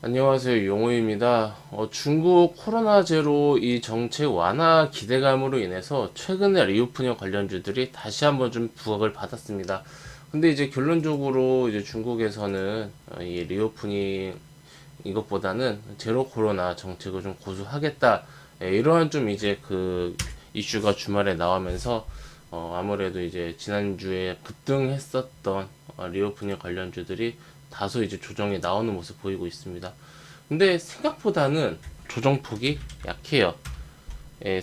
안녕하세요. 용호입니다. 중국 코로나 제로 이 정책 완화 기대감으로 인해서 최근에 리오프닝 관련주들이 다시 한번 좀 부각을 받았습니다. 근데 이제 결론적으로 이제 중국에서는 이 리오프닝 이것보다는 제로 코로나 정책을 좀 고수하겠다. 이러한 좀 이제 그 이슈가 주말에 나오면서 아무래도 이제 지난주에 급등했었던 리오프닝 관련주들이 다소 이제 조정이 나오는 모습 보이고 있습니다. 근데 생각보다는 조정폭이 약해요.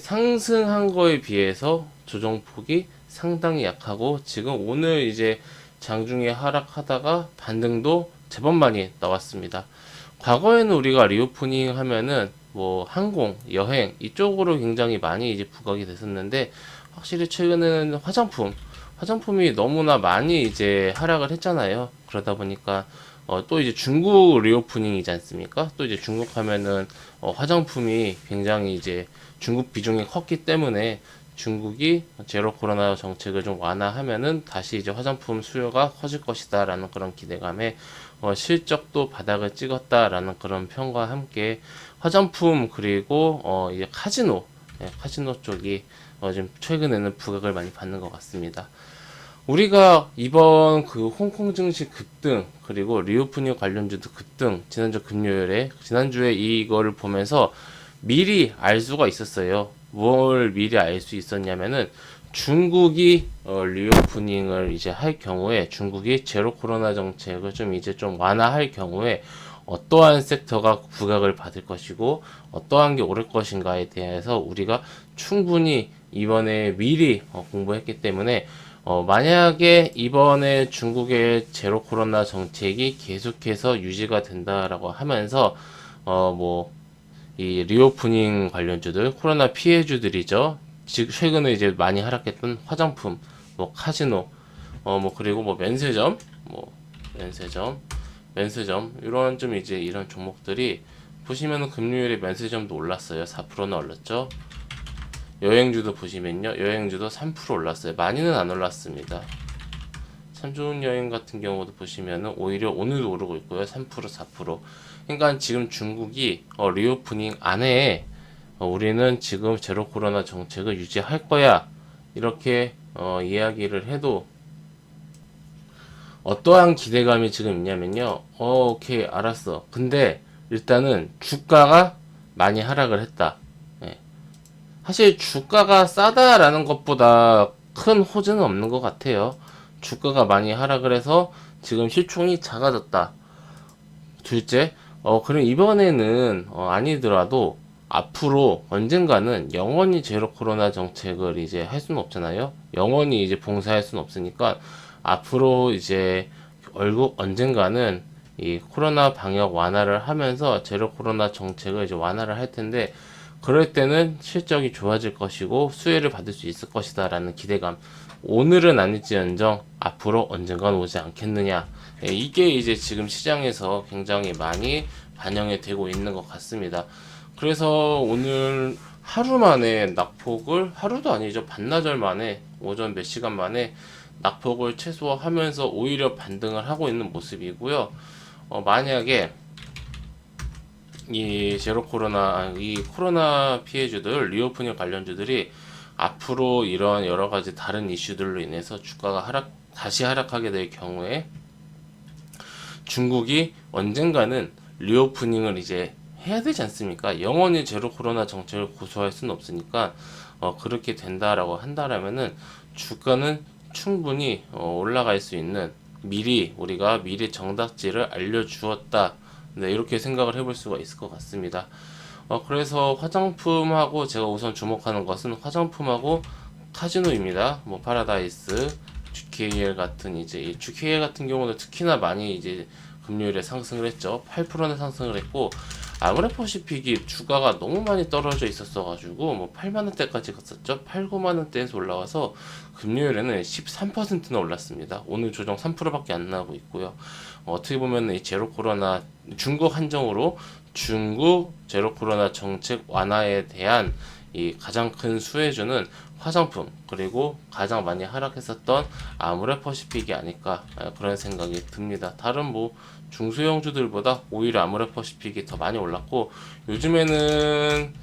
상승한 거에 비해서 조정폭이 상당히 약하고 지금 오늘 이제 장중에 하락하다가 반등도 제법 많이 나왔습니다. 과거에는 우리가 리오프닝 하면은 뭐 항공, 여행 이쪽으로 굉장히 많이 이제 부각이 됐었는데 확실히 최근에는 화장품이 너무나 많이 이제 하락을 했잖아요. 그러다 보니까 또 이제 중국 리오프닝이지 않습니까? 또 이제 중국 하면은 화장품이 굉장히 이제 중국 비중이 컸기 때문에 중국이 제로 코로나 정책을 좀 완화하면은 다시 이제 화장품 수요가 커질 것이다라는 그런 기대감에 실적도 바닥을 찍었다라는 그런 평과 함께 화장품 그리고 이제 카지노 쪽이 지금 최근에는 부각을 많이 받는 것 같습니다. 우리가 이번 그 홍콩 증시 급등 그리고 리오프닝 관련주도 급등 지난주에 이거를 보면서 미리 알 수가 있었어요. 뭘 미리 알 수 있었냐면은 중국이 리오프닝을 이제 할 경우에 중국이 제로 코로나 정책을 좀 이제 좀 완화할 경우에 어떠한 섹터가 부각을 받을 것이고 어떠한 게 오를 것인가에 대해서 우리가 충분히 이번에 미리 공부했기 때문에 만약에 이번에 중국의 제로 코로나 정책이 계속해서 유지가 된다라고 하면서 뭐 이 리오프닝 관련주들 코로나 피해주들이죠. 지금 최근에 이제 많이 하락했던 화장품, 뭐 카지노, 뭐 그리고 뭐 면세점, 면세점 이런 좀 이제 이런 종목들이 보시면은 금요일에 면세점도 올랐어요. 4%나 올랐죠. 여행주도 보시면요. 여행주도 3% 올랐어요. 많이는 안 올랐습니다. 참 좋은 여행 같은 경우도 보시면은 오히려 오늘도 오르고 있고요. 3%, 4%. 그러니까 지금 중국이 리오프닝 안에 우리는 지금 제로 코로나 정책을 유지할 거야. 이렇게 이야기를 해도 어떠한 기대감이 지금 있냐면요. 오케이, 알았어. 근데 일단은 주가가 많이 하락을 했다. 예. 사실 주가가 싸다라는 것보다 큰 호재는 없는 것 같아요. 주가가 많이 하락을 해서 지금 시총이 작아졌다. 둘째, 그럼 이번에는 아니더라도 앞으로 언젠가는 영원히 제로 코로나 정책을 이제 할 수는 없잖아요. 영원히 이제 봉사할 수는 없으니까 앞으로 이제 얼굴 언젠가는 이 코로나 방역 완화를 하면서 제로 코로나 정책을 이제 완화를 할 텐데 그럴 때는 실적이 좋아질 것이고 수혜를 받을 수 있을 것이다라는 기대감. 오늘은 아닐지언정 앞으로 언젠간 오지 않겠느냐. 이게 이제 지금 시장에서 굉장히 많이 반영이 되고 있는 것 같습니다. 그래서 오늘 하루 만에 낙폭을 하루도 아니죠. 반나절 만에 오전 몇 시간 만에 낙폭을 최소화하면서 오히려 반등을 하고 있는 모습이고요. 만약에 이 제로 코로나, 이 코로나 피해주들, 리오프닝 관련주들이 앞으로 이런 여러 가지 다른 이슈들로 인해서 주가가 다시 하락하게 될 경우에 중국이 언젠가는 리오프닝을 이제 해야 되지 않습니까? 영원히 제로 코로나 정책을 고수할 수는 없으니까 그렇게 된다라고 한다라면은 주가는 충분히 올라갈 수 있는 우리가 미리 정답지를 알려주었다. 네, 이렇게 생각을 해볼 수가 있을 것 같습니다. 그래서 화장품하고 제가 우선 주목하는 것은 화장품하고 카지노입니다. 뭐 파라다이스, GKL 같은 이제 이 GKL 같은 경우는 특히나 많이 이제 금요일에 상승을 했죠. 8%나 상승을 했고 아모레퍼시픽이 주가가 너무 많이 떨어져 있었어가지고 뭐 8만 원대까지 갔었죠. 8, 9만 원대에서 올라와서 금요일에는 13%나 올랐습니다. 오늘 조정 3%밖에 안 나고 있고요. 어떻게 보면 이 제로 코로나 중국 한정으로 중국 제로 코로나 정책 완화에 대한 이 가장 큰 수혜주는 화장품 그리고 가장 많이 하락했었던 아모레퍼시픽이 아닐까 그런 생각이 듭니다. 다른 뭐 중소형주들보다 오히려 아모레퍼시픽이 더 많이 올랐고 요즘에는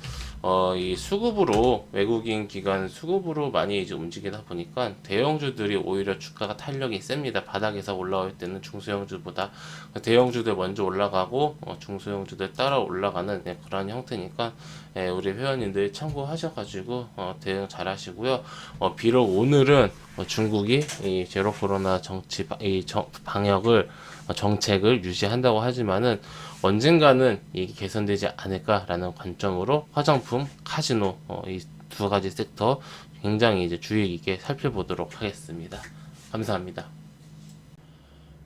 이 수급으로 외국인 기관 수급으로 많이 이제 움직이다 보니까 대형주들이 오히려 주가가 탄력이 셉니다. 바닥에서 올라올 때는 중소형주보다 대형주들 먼저 올라가고 중소형주들 따라 올라가는 그런 형태니까 우리 회원님들 참고하셔가지고 대응 잘 하시고요. 비록 오늘은 중국이 이 제로 코로나 방역을 정책을 유지한다고 하지만은 언젠가는 이게 개선되지 않을까라는 관점으로 화장품, 카지노 이 두 가지 섹터 굉장히 이제 주의 깊게 살펴보도록 하겠습니다. 감사합니다.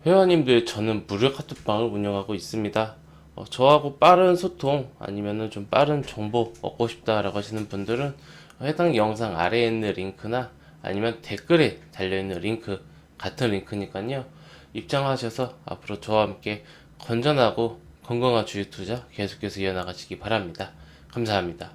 회원님들 저는 무료 카톡방을 운영하고 있습니다. 저하고 빠른 소통 아니면은 좀 빠른 정보 얻고 싶다라고 하시는 분들은 해당 영상 아래에 있는 링크나 아니면 댓글에 달려있는 링크 같은 링크니까요. 입장하셔서 앞으로 저와 함께 건전하고 건강한 주식 투자 계속해서 이어나가시기 바랍니다. 감사합니다.